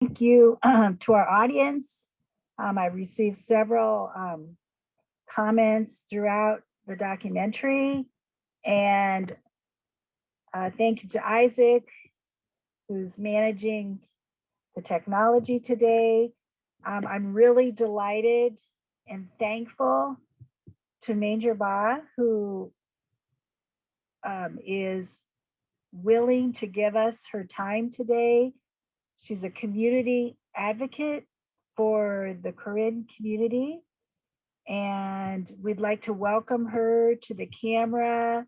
Thank you to our audience. I received several comments throughout the documentary, and thank you to Isaac, who's managing the technology today. I'm really delighted and thankful to Major Ba, who is willing to give us her time today. She's a community advocate for the Karen community, and we'd like to welcome her to the camera.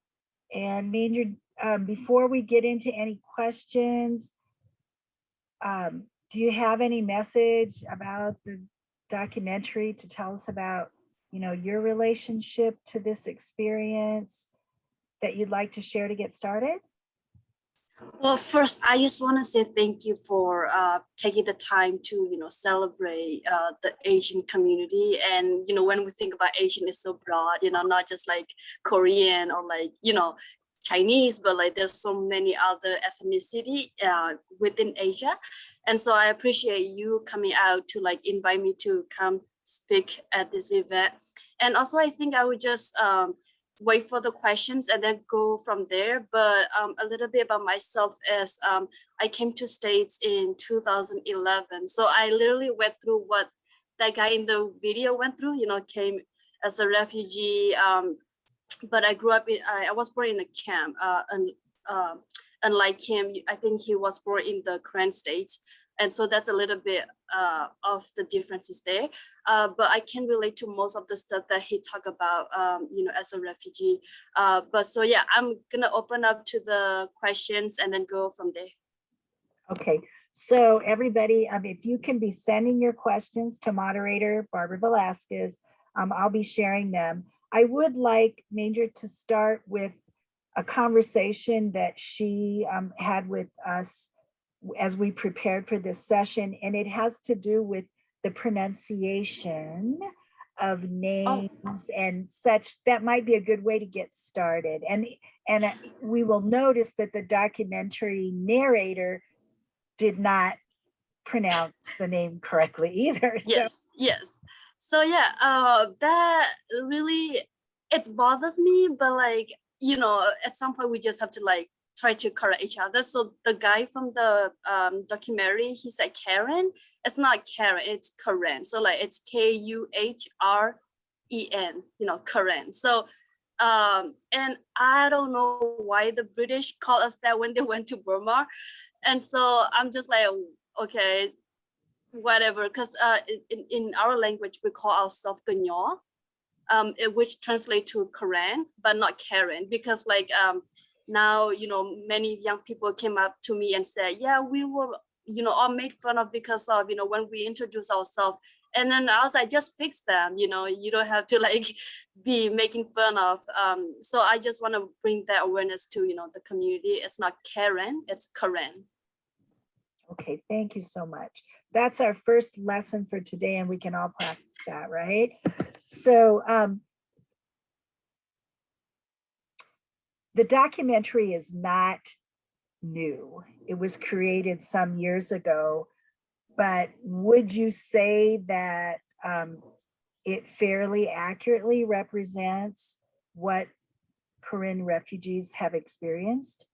And Major, before we get into any questions, do you have any message about the documentary to tell us about, your relationship to this experience that you'd like to share to get started? Well, first, I just want to say thank you for taking the time to, celebrate the Asian community. And, when we think about Asian, it's so broad, not just like Korean or like, Chinese, but like there's so many other ethnicity within Asia. And so I appreciate you coming out to like invite me to come speak at this event. And also, I think I would just wait for the questions and then go from there. But a little bit about myself is I came to States in 2011. So I literally went through what that guy in the video went through, came as a refugee. But I grew up I was born in a camp, and unlike him, I think he was born in the Karen state. And so that's a little bit of the differences there. But I can relate to most of the stuff that he talked about, as a refugee. But so, yeah, I'm gonna open up to the questions and then go from there. Okay, so everybody, if you can be sending your questions to moderator Barbara Velasquez, I'll be sharing them. I would like Major to start with a conversation that she had with us as we prepared for this session, and it has to do with the pronunciation of names and such. That might be a good way to get started. And we will notice that the documentary narrator did not pronounce the name correctly either. Yes. So yeah, that really, it bothers me, but like, at some point we just have to like try to correct each other. So the guy from the documentary, he said Karen. It's not Karen, it's Karen. So like it's Kuhren, Karen. So and I don't know why the British call us that when they went to Burma. And so I'm just like, okay, whatever, because in our language we call ourselves Ganyo, which translates to Karen, but not Karen, because like now many young people came up to me and said, yeah, we were all made fun of because of when we introduce ourselves. And then I was like, just fix them, you don't have to like be making fun of. So I just want to bring that awareness to the community. It's not Karen, it's Karen. Okay, thank you so much. That's our first lesson for today, and we can all practice that, right? So the documentary is not new. It was created some years ago, but would you say that it fairly accurately represents what Karen refugees have experienced?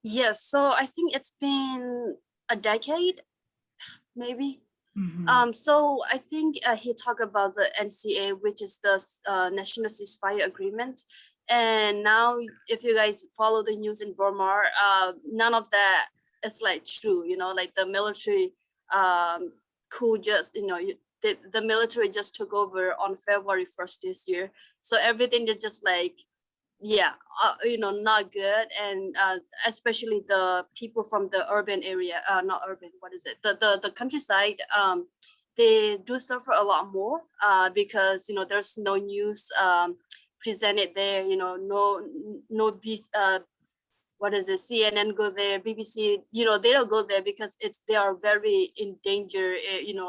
Yes, so I think it's been a decade, maybe. So I think he talked about the NCA, which is the National Ceasefire Agreement. And now, if you guys follow the news in Burma, none of that is like true. Like the military coup just, the military just took over on February 1st this year. So everything is just like, not good. And especially the people from the urban area, not urban, what is it? The countryside, they do suffer a lot more because, there's no news presented there, no what is it, CNN go there, BBC, they don't go there because they are very in danger,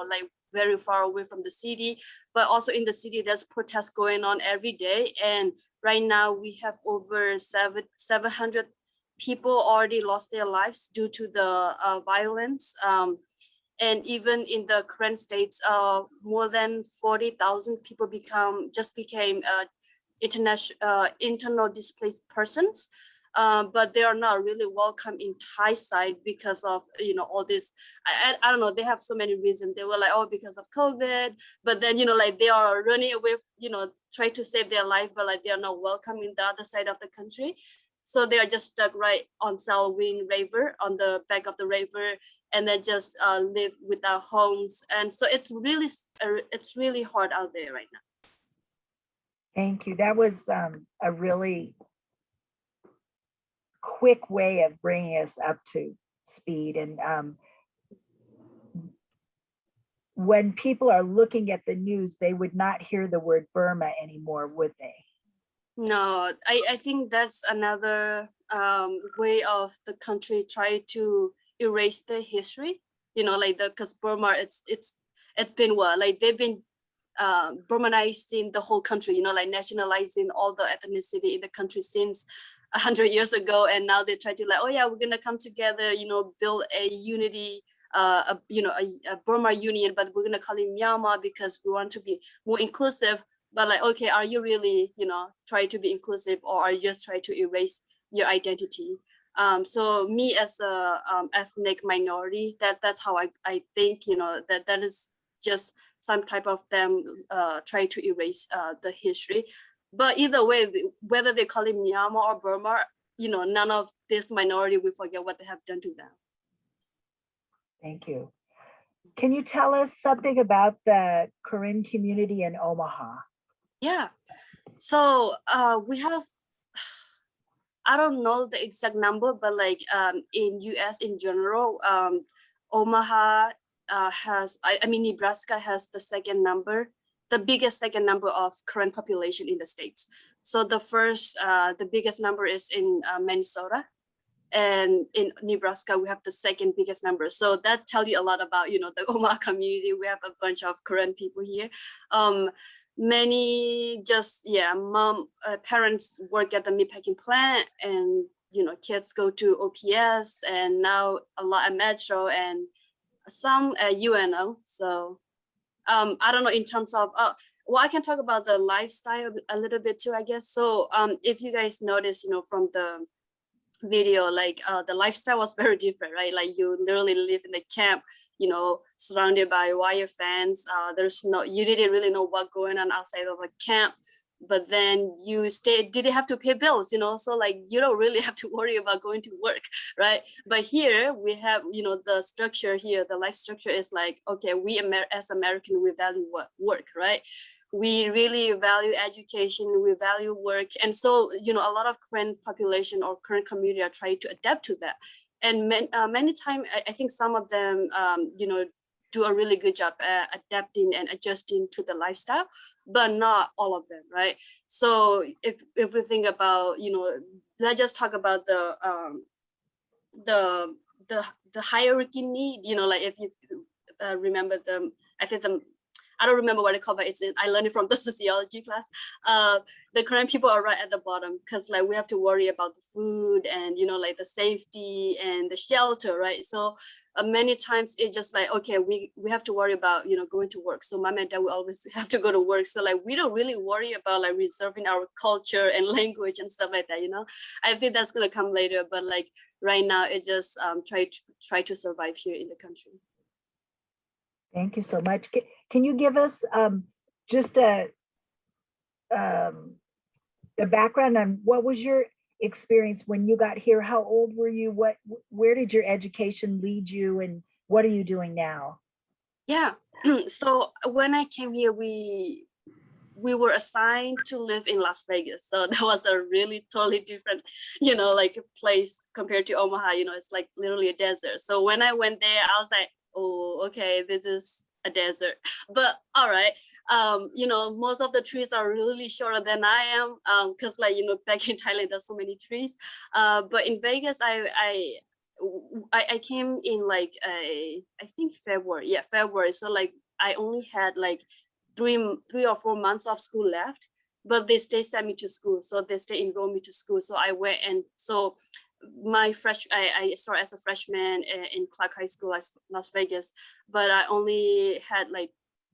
like very far away from the city. But also in the city, there's protests going on every day. And right now we have over 700 people already lost their lives due to the violence. And even in the current states, more than 40,000 people became internal displaced persons. But they are not really welcome in Thai side because of all this. I don't know. They have so many reasons. They were like, oh, because of COVID. But then like they are running away. Try to save their life, but like they are not welcome in the other side of the country. So they are just stuck right on Salween River, on the back of the river, and then just live without homes. And so it's really hard out there right now. Thank you. That was a really quick way of bringing us up to speed. And when people are looking at the news, they would not hear the word Burma anymore, would they? No, I think that's another way of the country try to erase the history, because Burma, it's been what, like they've been Burmanizing the whole country, like nationalizing all the ethnicity in the country since 100 years ago. And now they try to like, oh yeah, we're gonna come together, build a unity, a Burma union, but we're gonna call it Myanmar because we want to be more inclusive. But like, okay, are you really, try to be inclusive, or are you just try to erase your identity? So me as a ethnic minority, that's how I think, that is just some type of them try to erase the history. But either way, whether they call it Myanmar or Burma, none of this minority will forget what they have done to them. Thank you. Can you tell us something about the Karen community in Omaha? Yeah. So we have, I don't know the exact number, but like in US in general, Omaha has, I mean, Nebraska has the biggest second number of current population in the States. So the biggest number is in Minnesota. And in Nebraska, we have the second biggest number. So that tells you a lot about, the Omaha community. We have a bunch of current people here. Many just, parents work at the meatpacking plant, and, kids go to OPS, and now a lot at Metro and some at UNO. So I don't know in terms of, well, I can talk about the lifestyle a little bit too, I guess. So if you guys notice, from the video, like the lifestyle was very different, right? Like you literally live in the camp, surrounded by wire fence. You didn't really know what going on outside of a camp, but then you didn't have to pay bills, so like you don't really have to worry about going to work, right? But here we have, the structure here, the life structure is like, okay, we as American, we value work, right? We really value education, we value work. And so, a lot of current population or current community are trying to adapt to that. And many times, I think some of them, do a really good job at adapting and adjusting to the lifestyle, but not all of them, right? So if we think about, let's just talk about the hierarchy need, like if you remember I don't remember what it's called, but I learned it from the sociology class. The current people are right at the bottom because like we have to worry about the food and, like the safety and the shelter, right? So many times it's just like, okay, we have to worry about, going to work. So mom and dad will always have to go to work. So like, we don't really worry about like reserving our culture and language and stuff like that, I think that's going to come later. But like right now, it just try to survive here in the country. Thank you so much. Can you give us just the background on what was your experience when you got here? How old were you? Where did your education lead you, and what are you doing now? Yeah. So when I came here, we were assigned to live in Las Vegas. So that was a really totally different, like a place compared to Omaha. It's like literally a desert. So when I went there, I was like, oh, okay, this is a desert, but all right. Most of the trees are really shorter than I am, because like, back in Thailand, there's so many trees. But in Vegas, I came in like I think February. Yeah, February. So like I only had like 3 or 4 months of school left, but they sent me to school. So they enrolled me to school. So I went, and so I started as a freshman in Clark High School, Las Vegas, but I only had like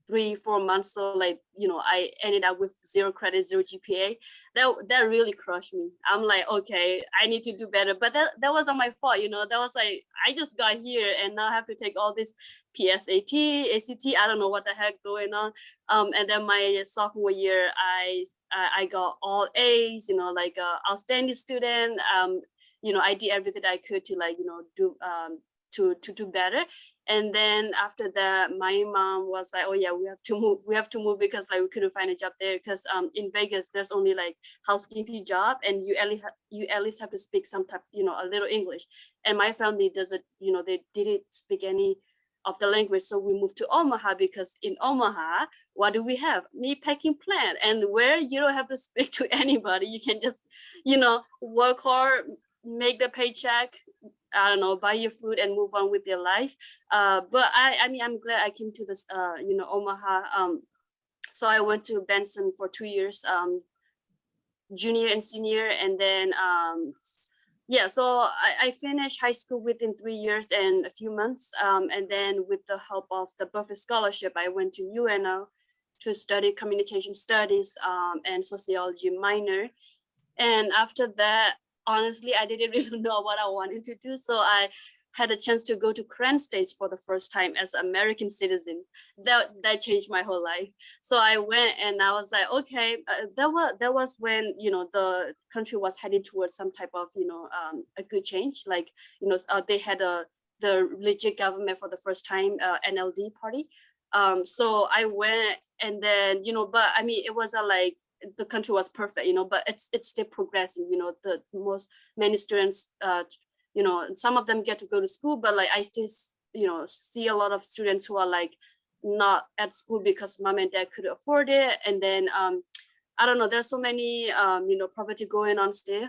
3-4 months, so like, you know, I ended up with 0 credit, 0 GPA. That really crushed me. I'm like, okay, I need to do better, but that wasn't my fault, you know. That was like, I just got here and now I have to take all this PSAT, ACT, I don't know what the heck going on. And then my sophomore year, I got all A's, you know, like outstanding student. You know, I did everything I could to like, you know, do to do better. And then after that, my mom was like, oh yeah, we have to move because like we couldn't find a job there, because in Vegas there's only like housekeeping job, and you at least have to speak some type, you know, a little English. And my family doesn't, you know, they didn't speak any of the language. So we moved to Omaha, because in Omaha, what do we have? Meat packing plant, and where you don't have to speak to anybody. You can just, you know, work hard, make the paycheck, I don't know, buy your food and move on with your life. But I mean, I'm glad I came to this, you know, Omaha. So I went to Benson for 2 years, junior and senior, and then yeah, so I finished high school within 3 years and a few months. And then with the help of the Buffett Scholarship, I went to UNO to study communication studies and sociology minor. And after that, honestly, I didn't really know what I wanted to do. So I had a chance to go to Karen States for the first time as an American citizen. That changed my whole life. So I went and I was like, okay, that was when, you know, the country was heading towards some type of, you know, a good change. Like, you know, they had the legit government for the first time, NLD party. So I went, and then, you know, but I mean, it wasn't like the country was perfect, you know, but it's still progressing, you know. Many students, you know, some of them get to go to school, but like I still, you know, see a lot of students who are like not at school because mom and dad couldn't afford it. And then I don't know, there's so many you know, poverty going on still.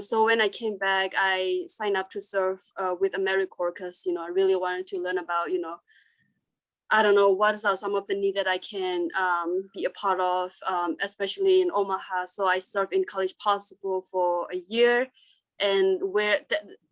So when I came back, I signed up to serve with AmeriCorps, because, you know, I really wanted to learn about, you know, I don't know, what are some of the needs that I can be a part of, especially in Omaha. So I served in College Possible for a year, and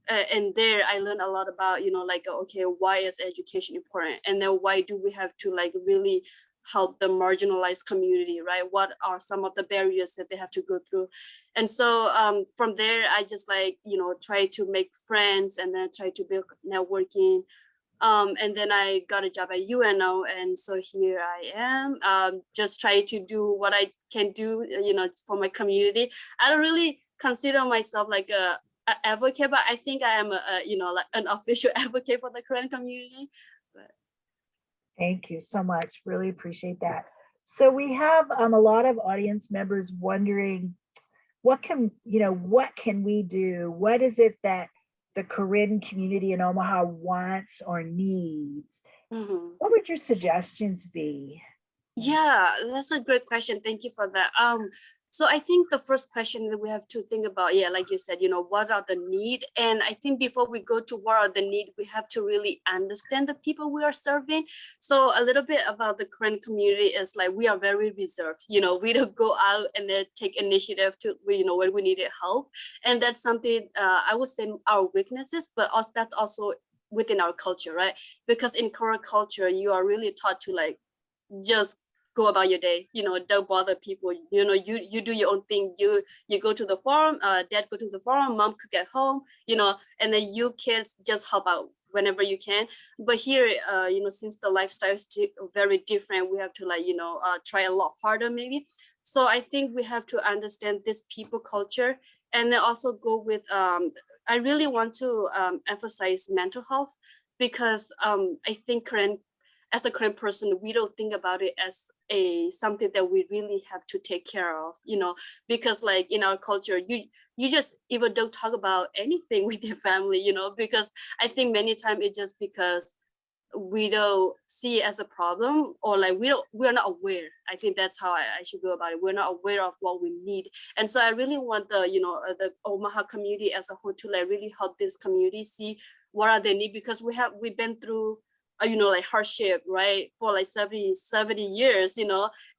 and there I learned a lot about, you know, like, okay, why is education important, and then why do we have to like really help the marginalized community, right? What are some of the barriers that they have to go through? And so from there, I just like, you know, try to make friends and then try to build networking. And then I got a job at UNO, and so here I am, just trying to do what I can do, you know, for my community. I don't really consider myself like a advocate, but I think I am you know, like an official advocate for the Korean community. But Thank you so much. Really appreciate that. So we have a lot of audience members wondering, what can we do? What is it that the Korean community in Omaha wants or needs? mhm. What would your suggestions be? Yeah, that's a great question. Thank you for that. So I think the first question that we have to think about, yeah, like you said, you know, what are the need? And I think before we go to what are the need, we have to really understand the people we are serving. So a little bit about the Korean community is like, we are very reserved. You know, we don't go out and then take initiative to, you know, when we needed help. And that's something I would say our weaknesses, but also that's also within our culture, right? Because in Korean culture, you are really taught to like, just go about your day, you know, don't bother people, you know, you do your own thing, you go to the farm, dad go to the farm, mom cook at home, you know, and then you kids just help out whenever you can. But here, you know, since the lifestyle is very different, we have to like, you know, try a lot harder maybe. So I think we have to understand this people culture, and then also go with I really want to emphasize mental health, because I think as a Korean person, we don't think about it as something that we really have to take care of, you know, because like in our culture, you just even don't talk about anything with your family, you know, because I think many times it's just because we don't see it as a problem, or like we're not aware. I think that's how I should go about it. We're not aware of what we need. And so I really want the, you know, the Omaha community as a whole to like really help this community see what are they need, because we've been through like hardship, right, for like 70 years,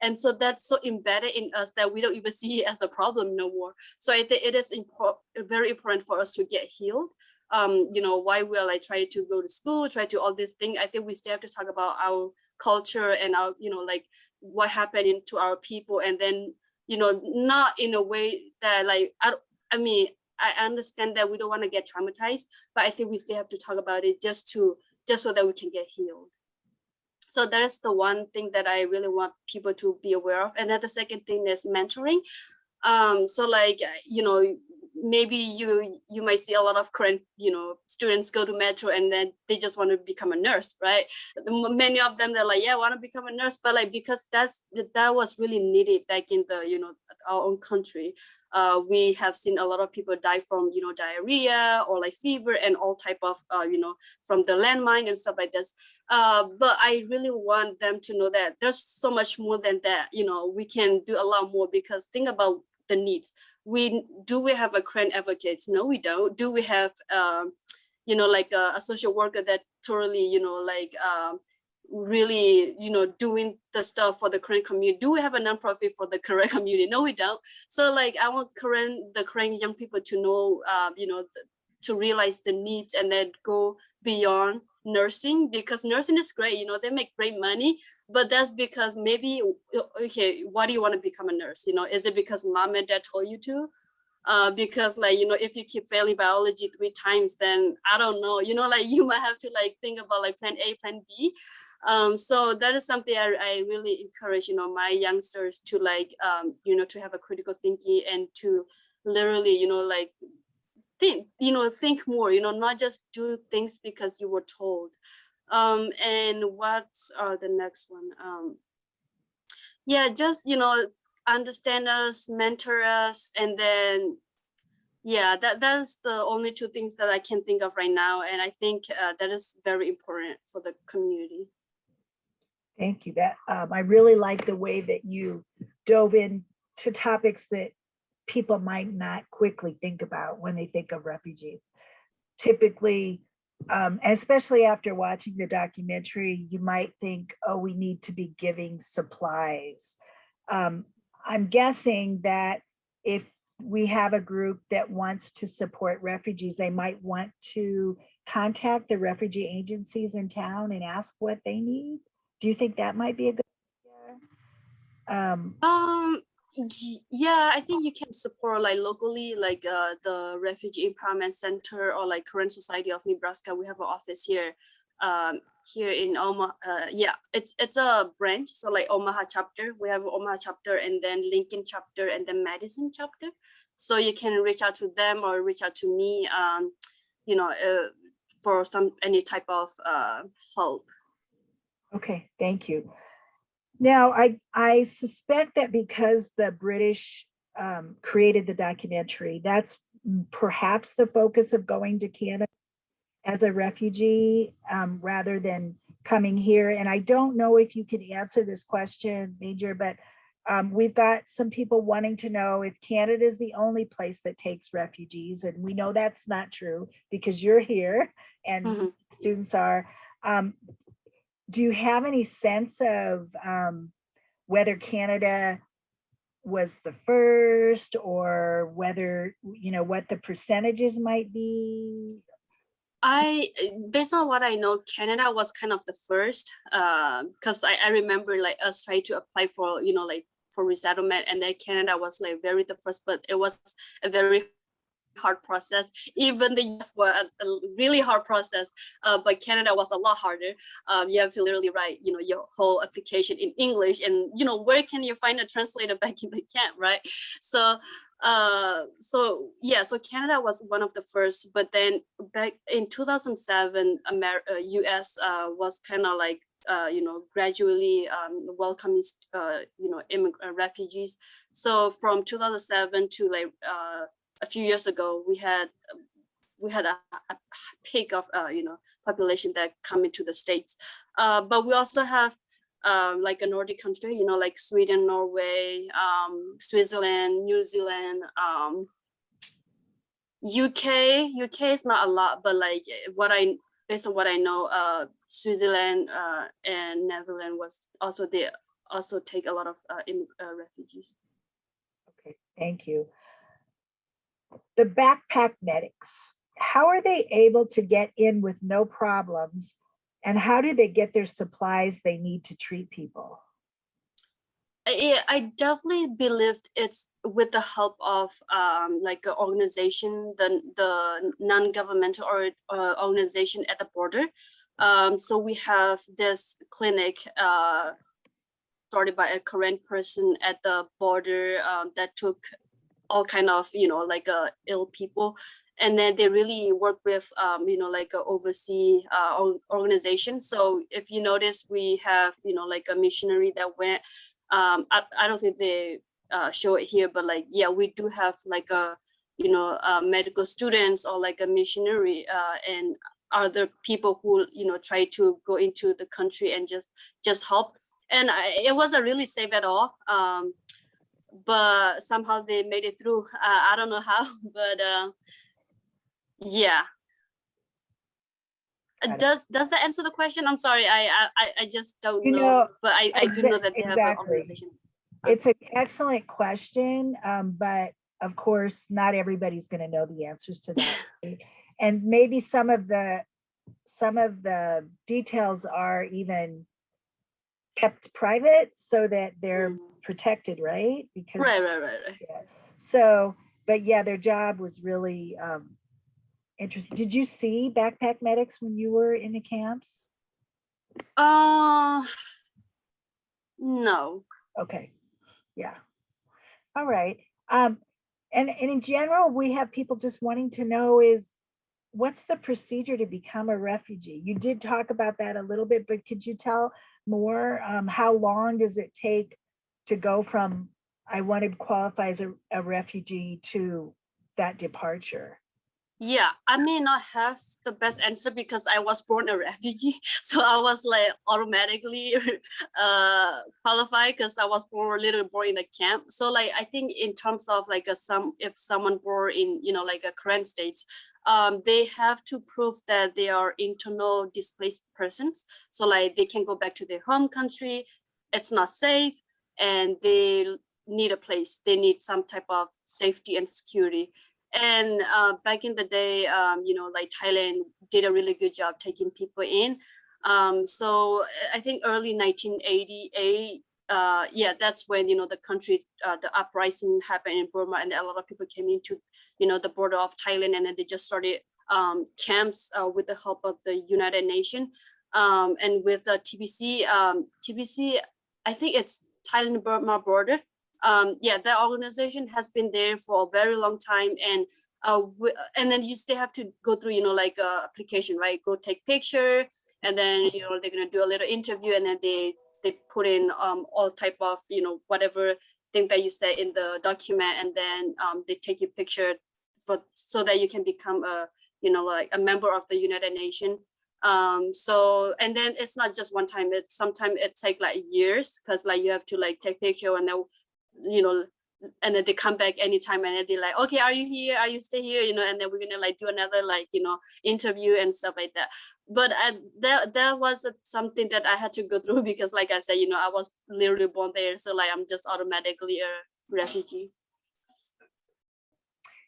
and so that's so embedded in us that we don't even see it as a problem no more. So I think it is very important for us to get healed. Why we're like trying to go to school, try to all these things. I think we still have to talk about our culture and our, like what happened to our people, and then, not in a way that like, I mean, I understand that we don't want to get traumatized, but I think we still have to talk about it just so that we can get healed. So that is the one thing that I really want people to be aware of. And then the second thing is mentoring. So like, maybe you might see a lot of current, students go to Metro and then they just want to become a nurse, right? Many of them, they're like, yeah, I want to become a nurse, but like, because that was really needed back in the, our own country. We have seen a lot of people die from, diarrhea or like fever and all type of, from the landmine and stuff like this. But I really want them to know that there's so much more than that. We can do a lot more, because think about the needs. We have a current advocate? No, we don't. Do we have like a social worker that totally really doing the stuff for the current community? Do we have a nonprofit for the current community? No, we don't. So like, I want the current young people to know, to realize the needs and then go beyond nursing, because nursing is great, they make great money, but that's because maybe, okay, why do you want to become a nurse? Is it because mom and dad told you to? Because like, if you keep failing biology 3 times, then I don't know, like you might have to like think about like plan A, plan B. So that is something I really encourage, my youngsters to like, to have a critical thinking and to literally, like think more, not just do things because you were told. And what are the next one? Yeah, just, understand us, mentor us, and then, yeah, that's the only 2 things that I can think of right now. And I think that is very important for the community. Thank you. That I really like the way that you dove into topics that people might not quickly think about when they think of refugees. Typically, especially after watching the documentary, you might think, oh, we need to be giving supplies. I'm guessing that if we have a group that wants to support refugees, they might want to contact the refugee agencies in town and ask what they need. Do you think that might be a good idea? Yeah, I think you can support like locally, like the Refugee Empowerment Center or like Korean Society of Nebraska. We have an office here, here in Omaha. Yeah, it's a branch. So like Omaha chapter, we have Omaha chapter, and then Lincoln chapter, and then Madison chapter. So you can reach out to them or reach out to me, for any type of help. Okay, thank you. Now, I suspect that because the British created the documentary, that's perhaps the focus of going to Canada as a refugee rather than coming here. And I don't know if you can answer this question, Major, but we've got some people wanting to know if Canada is the only place that takes refugees. And we know that's not true because you're here and students are. Do you have any sense of whether Canada was the first, or whether, what the percentages might be? Based on what I know, Canada was kind of the first, because I remember like us trying to apply for, like for resettlement, and then Canada was like very the first, but it was a very hard process. Even the US was a really hard process, but Canada was a lot harder. You have to literally write, your whole application in English, and where can you find a translator back in the camp, right? So so Canada was one of the first, but then back in 2007, US was kind of like gradually welcoming refugees. So from 2007 to like a few years ago, we had a peak of population that come into the States, but we also have like a Nordic country, like Sweden, Norway, Switzerland, New Zealand, UK is not a lot, but like what I based on what I know, Switzerland and Netherlands was also they also take a lot of refugees. Okay, thank you. The backpack medics, how are they able to get in with no problems? And how do they get their supplies they need to treat people? I definitely believe it's with the help of like an organization, the non-governmental or organization at the border. So we have this clinic started by a Korean person at the border that took all kind of like ill people, and then they really work with like a overseas organization. So if you notice, we have like a missionary that went. I don't think they show it here, but like yeah, we do have like a medical students or like a missionary and other people who try to go into the country and just help. And it wasn't really safe at all. But somehow they made it through. I don't know how, but yeah. Does that answer the question? I'm sorry, I just don't know, but I do know that they have an organization. It's an excellent question, but of course, not everybody's going to know the answers to that. And maybe some of the details are even kept private so that they're protected, right? Because right. Yeah. So, but yeah, their job was really interesting. Did you see backpack medics when you were in the camps? No. Okay. Yeah. All right. And in general, we have people just wanting to know is what's the procedure to become a refugee? You did talk about that a little bit, but could you tell more? How long does it take to go from I want to qualify as a refugee to that departure? Yeah, I may not have the best answer because I was born a refugee, so I was like automatically qualified because I was born in a camp. So like I think in terms of like if someone born in like a current states, they have to prove that they are internal displaced persons. So like they can go back to their home country. It's not safe, and they need a place. They need some type of safety and security. And back in the day, like Thailand did a really good job taking people in. So I think early 1988, yeah, that's when the country, the uprising happened in Burma, and a lot of people came into the border of Thailand, and then they just started camps with the help of the United Nations and with the TBC. TBC, I think it's Thailand Burma border. Yeah, the organization has been there for a very long time, and then you still have to go through like a application, right? Go take picture, and then they're gonna do a little interview, and then they put in all type of whatever thing that you say in the document, and then they take your picture so that you can become a like a member of the United Nations. So, and then it's not just one time, sometimes it take like years, because like you have to like take picture, and then and then they come back anytime, and then they're like, okay, are you here, are you stay here, and then we're gonna like do another like interview and stuff like that. But that was something that I had to go through because like I said, I was literally born there, so like I'm just automatically a refugee.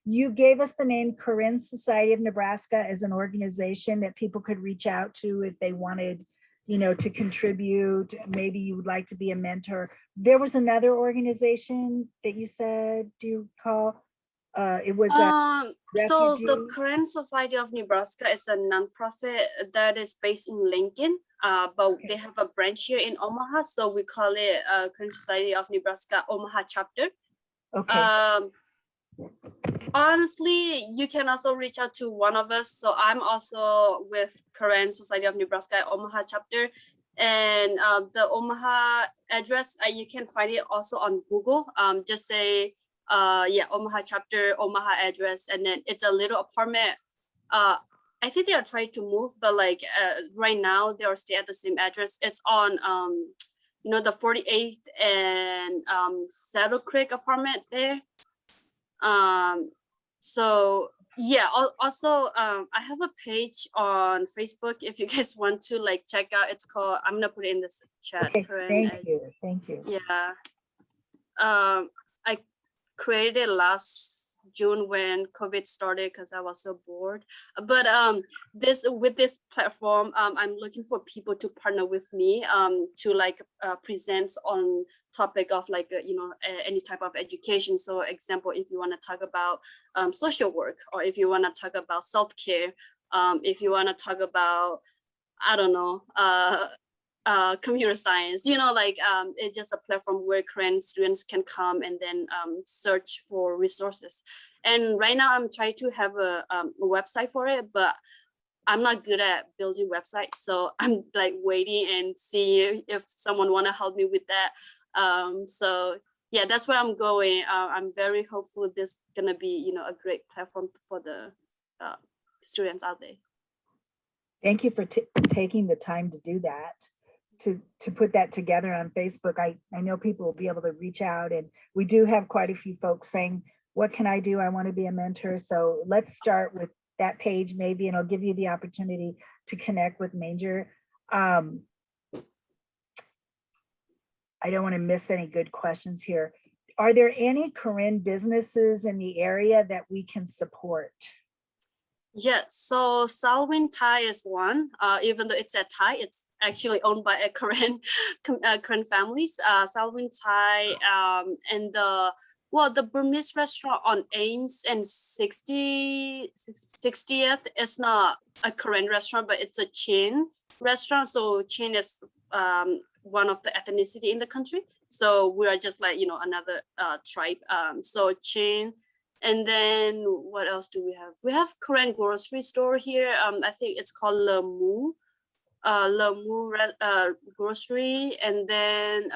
You gave us the name Korean Society of Nebraska as an organization that people could reach out to if they wanted to contribute. Maybe you would like to be a mentor. There was another organization that you said, do you recall? It was so the Korean Society of Nebraska is a nonprofit that is based in Lincoln, but okay, they have a branch here in Omaha, so we call it Korean Society of Nebraska Omaha chapter. Okay. Honestly, you can also reach out to one of us. So I'm also with Korean Society of Nebraska Omaha chapter, and the Omaha address, you can find it also on Google. Just say yeah, Omaha chapter, Omaha address, and then it's a little apartment. I think they are trying to move, but like right now they are still at the same address. It's on the 48th and Saddle Creek apartment there. So Yeah, also I have a page on Facebook if you guys want to like check out. It's called, I'm gonna put it in this chat, Okay, Karen. thank you. Yeah. I created it last June when COVID started because I was so bored. But with this platform, I'm looking for people to partner with me to like present on topic of like any type of education. So example, if you want to talk about social work, or if you want to talk about self-care, if you want to talk about, I don't know, computer science, like it's just a platform where current students can come and then search for resources. And right now I'm trying to have a website for it, but I'm not good at building websites, so I'm like waiting and see if someone want to help me with that. So yeah, that's where I'm going. I'm very hopeful this is gonna be a great platform for the students out there. Thank you for taking the time to do that, to put that together on Facebook. I know people will be able to reach out, and we do have quite a few folks saying, what can I do? I want to be a mentor. So let's start with that page maybe, and I'll give you the opportunity to connect with Manger. I don't want to miss any good questions here. Are there any Karen businesses in the area that we can support? Yeah, so Salwin Thai is one. Even though it's a Thai, it's actually owned by a Korean Korean families. Salwin Thai, and the Burmese restaurant on Ames and 60th is not a Korean restaurant, but it's a chain restaurant. So chain is one of the ethnicity in the country. So we are just like another tribe. So chain. And then what else do we have? We have Korean grocery store here. I think it's called Le Mu grocery. And then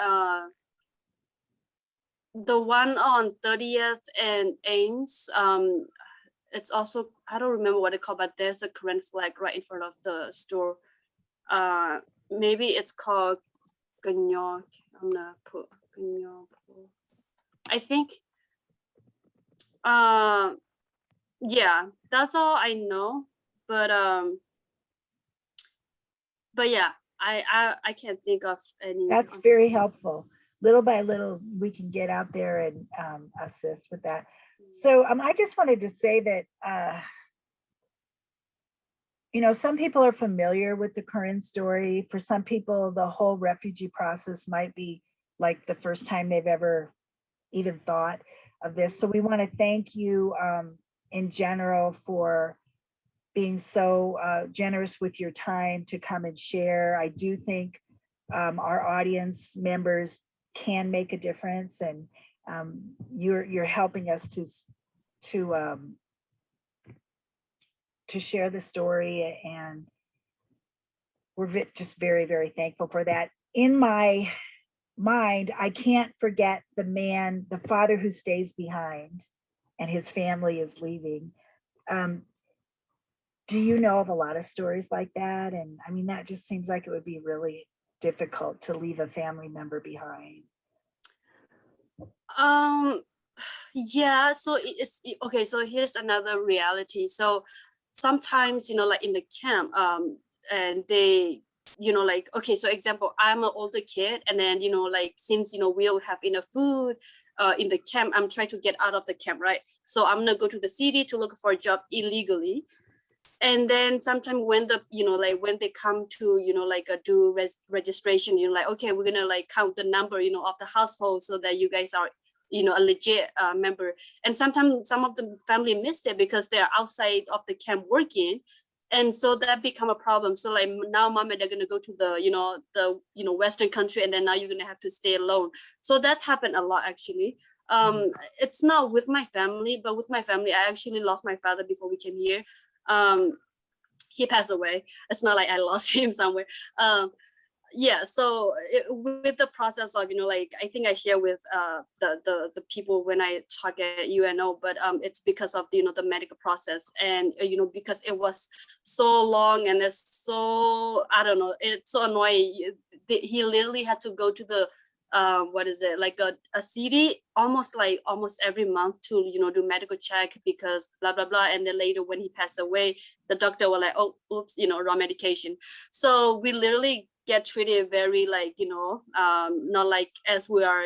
the one on 30th and Ames, it's also, I don't remember what it's called, but there's a Korean flag right in front of the store. Maybe it's called Ganyok. I'm gonna put Ganyok. I think. Yeah, that's all I know. But yeah, I can't think of any. That's very helpful. Little by little, we can get out there and assist with that. So I just wanted to say that, some people are familiar with the current story. For some people, the whole refugee process might be like the first time they've ever even thought of this. So we want to thank you in general for being so generous with your time to come and share. I do think our audience members can make a difference, and you're helping us to share the story, and we're just very, very thankful for that. In my mind, I can't forget the father who stays behind and his family is leaving. Do you know of a lot of stories like that? And I mean, that just seems like it would be really difficult to leave a family member behind. Yeah, so it's okay. So here's another reality. So sometimes, like in the camp, and they, like, okay, so example, I'm an older kid, and then, like, since, we don't have enough food in the camp, I'm trying to get out of the camp, right? So I'm gonna go to the city to look for a job illegally. And then sometimes when like when they come to, like do registration, like, okay, we're gonna like count the number, of the household so that you guys are, a legit member. And sometimes some of the family missed it because they're outside of the camp working. And so that become a problem. So like now mom and they're gonna go to the Western country, and then now you're gonna have to stay alone. So that's happened a lot actually. It's not with my family, but with my family, I actually lost my father before we came here. He passed away. It's not like I lost him somewhere. Yeah, so with the process of, like, I think I share with the people when I talk at UNO, but it's because of, the medical process, and, because it was so long, and it's so, I don't know, it's so annoying. He literally had to go to the what is it, like a CD almost every month to, do medical check because blah, blah, blah. And then later when he passed away, the doctor was like, oh, oops, wrong medication. So we literally get treated very not like as we are,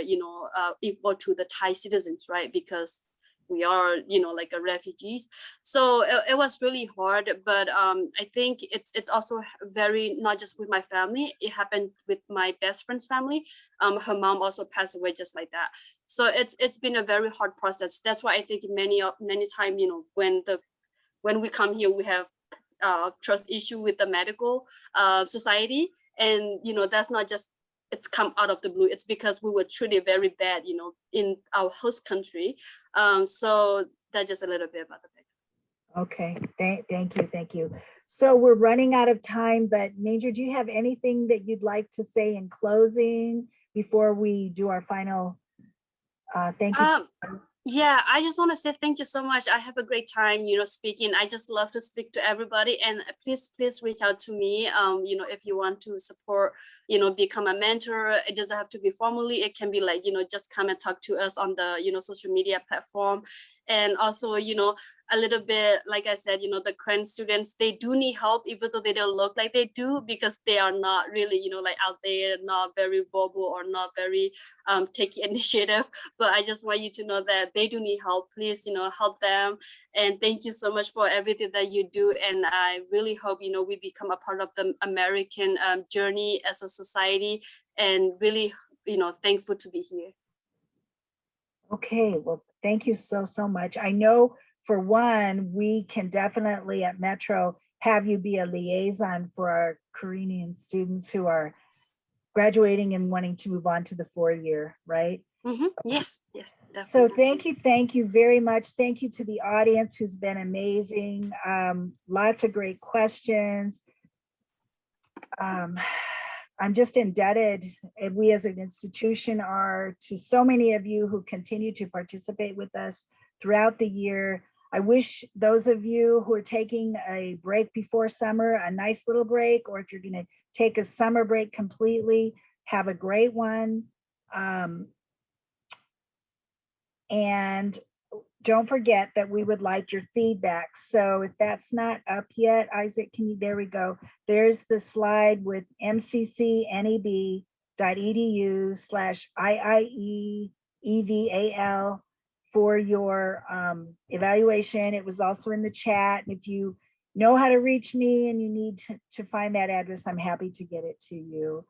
equal to the Thai citizens, right? Because we are, like a refugees. So it was really hard, but I think it's also very, not just with my family, it happened with my best friend's family. Her mom also passed away just like that. So it's been a very hard process. That's why I think many times, when we come here, we have trust issue with the medical society. And that's not just it's come out of the blue. It's because we were treated very bad, in our host country. So that's just a little bit about the background. Okay, thank you. So we're running out of time, but Major, do you have anything that you'd like to say in closing before we do our final thank you? Yeah, I just want to say thank you so much. I have a great time, speaking. I just love to speak to everybody, and please reach out to me. If you want to support, become a mentor. It doesn't have to be formally. It can be like, just come and talk to us on the, social media platform. And also, a little bit, like I said, the current students, they do need help, even though they don't look like they do, because they are not really, like out there, not very verbal or not very take initiative. But I just want you to know that they do need help. Please, help them. And thank you so much for everything that you do. And I really hope, we become a part of the American journey as a society, and really, thankful to be here. Okay, well, thank you so much. I know for one, we can definitely at Metro have you be a liaison for our Korean students who are graduating and wanting to move on to the 4-year, right? Mm-hmm. Yes, definitely. So thank you very much. Thank you to the audience who's been amazing. Lots of great questions. I'm just indebted, and we as an institution are, to so many of you who continue to participate with us throughout the year. I wish those of you who are taking a break before summer, a nice little break, or if you're going to take a summer break completely, have a great one. And don't forget that we would like your feedback. So if that's not up yet, Isaac, there we go. There's the slide with mccneb.edu/IIEEVAL for your evaluation. It was also in the chat. If you know how to reach me and you need to find that address, I'm happy to get it to you.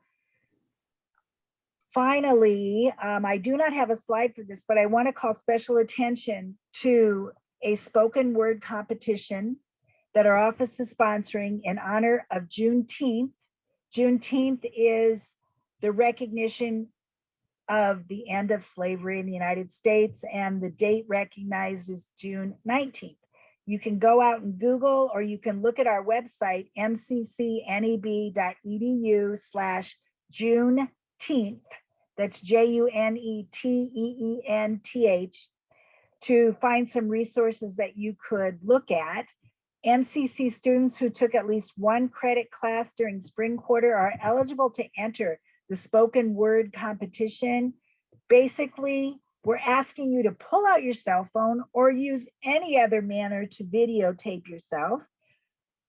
Finally, I do not have a slide for this, but I want to call special attention to a spoken word competition that our office is sponsoring in honor of Juneteenth. Juneteenth is the recognition of the end of slavery in the United States, and the date recognized is June 19th. You can go out and Google, or you can look at our website, mccneb.edu/Juneteenth. That's JUNETEENTH, to find some resources that you could look at. MCC students who took at least one credit class during spring quarter are eligible to enter the spoken word competition. Basically, we're asking you to pull out your cell phone or use any other manner to videotape yourself,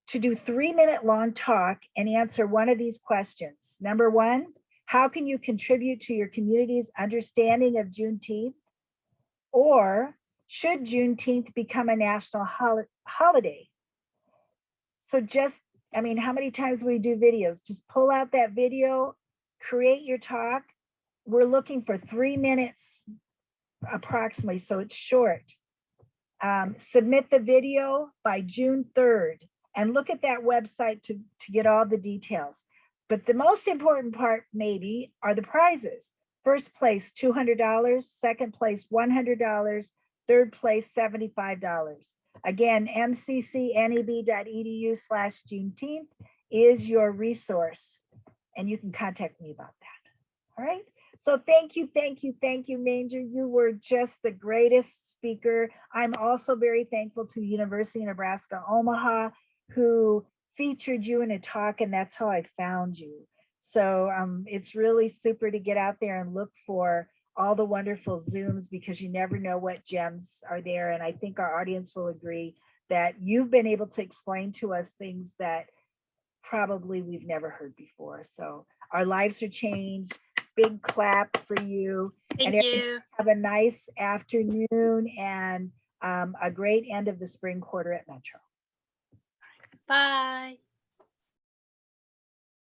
to do 3-minute long talk and answer one of these questions. Number one, how can you contribute to your community's understanding of Juneteenth? Or should Juneteenth become a national holiday? So how many times we do videos? Just pull out that video, create your talk. We're looking for 3 minutes approximately, so it's short. Submit the video by June 3rd and look at that website to get all the details. But the most important part maybe are the prizes. First place, $200, second place, $100, third place, $75. Again, mccneb.edu/Juneteenth is your resource, and you can contact me about that. All right. So thank you, Major. You were just the greatest speaker. I'm also very thankful to the University of Nebraska, Omaha, who featured you in a talk, and that's how I found you. So it's really super to get out there and look for all the wonderful Zooms, because you never know what gems are there. And I think our audience will agree that you've been able to explain to us things that probably we've never heard before. So our lives are changed. Big clap for you. Thank you. Have a nice afternoon and a great end of the spring quarter at Metro. Bye.